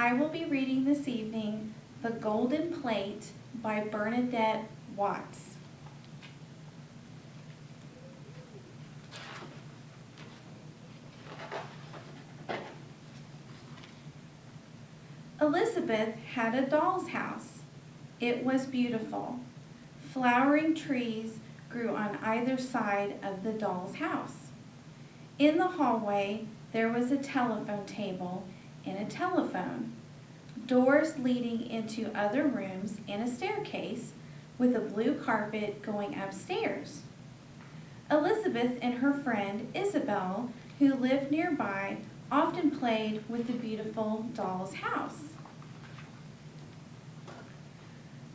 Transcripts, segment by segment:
I will be reading this evening The Golden Plate by Bernadette Watts. Elizabeth had a doll's house. It was beautiful. Flowering trees grew on either side of the doll's house. In the hallway, there was a telephone table and a telephone, doors leading into other rooms, and a staircase with a blue carpet going upstairs. Elizabeth and her friend Isabel, who lived nearby, often played with the beautiful doll's house.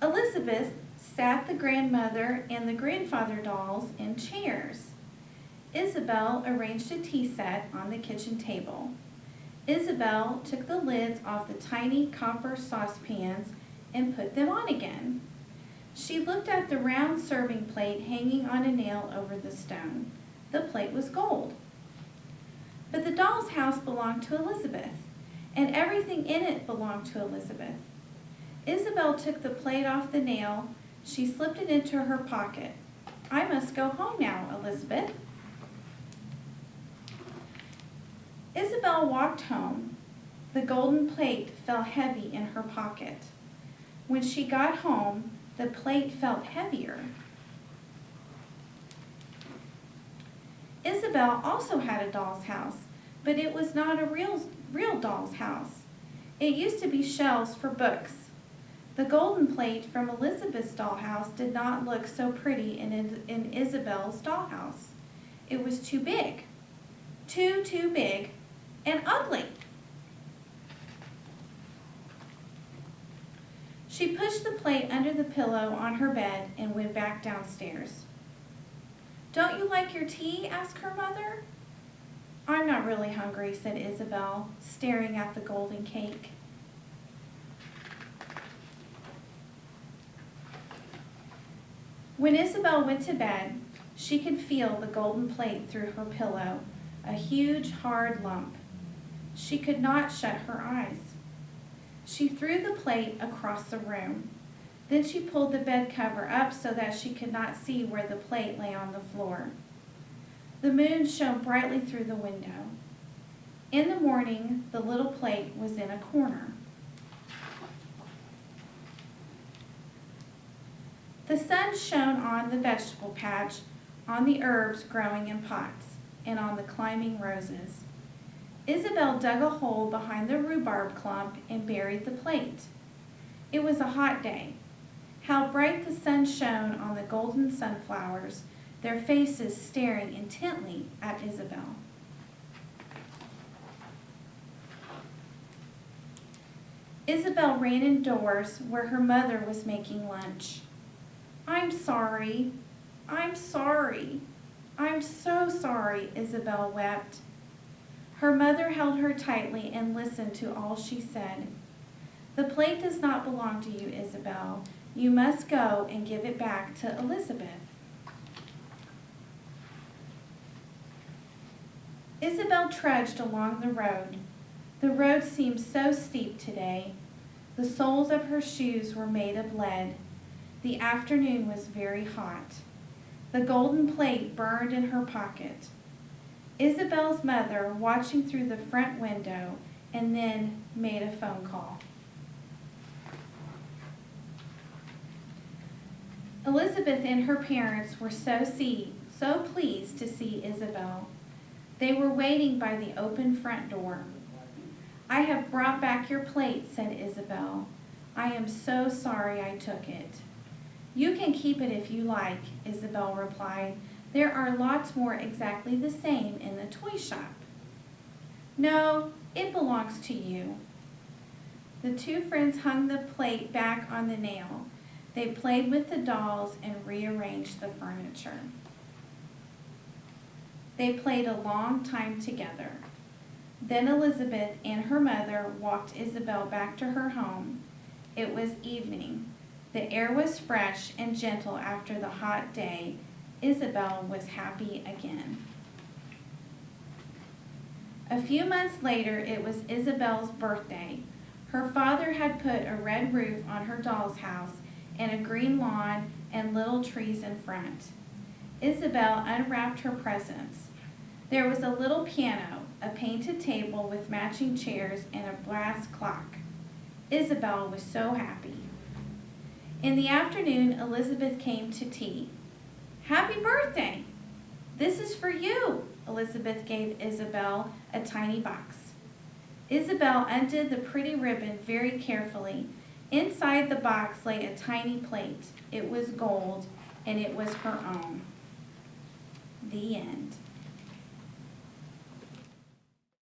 Elizabeth sat the grandmother and the grandfather dolls in chairs. Isabel arranged a tea set on the kitchen table. Isabel took the lids off the tiny copper saucepans and put them on again. She looked at the round serving plate hanging on a nail over the stone. The plate was gold. But the doll's house belonged to Elizabeth, and everything in it belonged to Elizabeth. Isabel took the plate off the nail. She slipped it into her pocket. "I must go home now, Elizabeth." Isabel walked home. The golden plate fell heavy in her pocket. When she got home, the plate felt heavier. Isabel also had a doll's house, but it was not a real doll's house. It used to be shelves for books. The golden plate from Elizabeth's dollhouse did not look so pretty in Isabel's dollhouse. It was too big. Too big and ugly. She pushed the plate under the pillow on her bed and went back downstairs. "Don't you like your tea?" asked her mother. "I'm not really hungry," said Isabel, staring at the golden cake. When Isabel went to bed, she could feel the golden plate through her pillow, a huge, hard lump. She could not shut her eyes. She threw the plate across the room. Then she pulled the bed cover up so that she could not see where the plate lay on the floor. The moon shone brightly through the window. In the morning, the little plate was in a corner. The sun shone on the vegetable patch, on the herbs growing in pots, and on the climbing roses. Isabel dug a hole behind the rhubarb clump and buried the plate. It was a hot day. How bright the sun shone on the golden sunflowers, their faces staring intently at Isabel. Isabel ran indoors where her mother was making lunch. "I'm sorry. I'm sorry. I'm so sorry," Isabel wept. Her mother held her tightly and listened to all she said. "The plate does not belong to you, Isabel. You must go and give it back to Elizabeth." Isabel trudged along the road. The road seemed so steep today. The soles of her shoes were made of lead. The afternoon was very hot. The golden plate burned in her pocket. Isabel's mother watching through the front window and then made a phone call. Elizabeth and her parents were so pleased to see Isabel. They were waiting by the open front door. "I have brought back your plate," said Isabel. "I am so sorry I took it." "You can keep it if you like," Isabel replied. "There are lots more exactly the same in the toy shop." "No, it belongs to you." The two friends hung the plate back on the nail. They played with the dolls and rearranged the furniture. They played a long time together. Then Elizabeth and her mother walked Isabel back to her home. It was evening. The air was fresh and gentle after the hot day. Isabel was happy again. A few months later, it was Isabel's birthday. Her father had put a red roof on her doll's house and a green lawn and little trees in front. Isabel unwrapped her presents. There was a little piano, a painted table with matching chairs, and a brass clock. Isabel was so happy. In the afternoon, Elizabeth came to tea. "Happy birthday! This is for you." Elizabeth gave Isabel a tiny box. Isabel undid the pretty ribbon very carefully. Inside the box lay a tiny plate. It was gold, and it was her own. The end.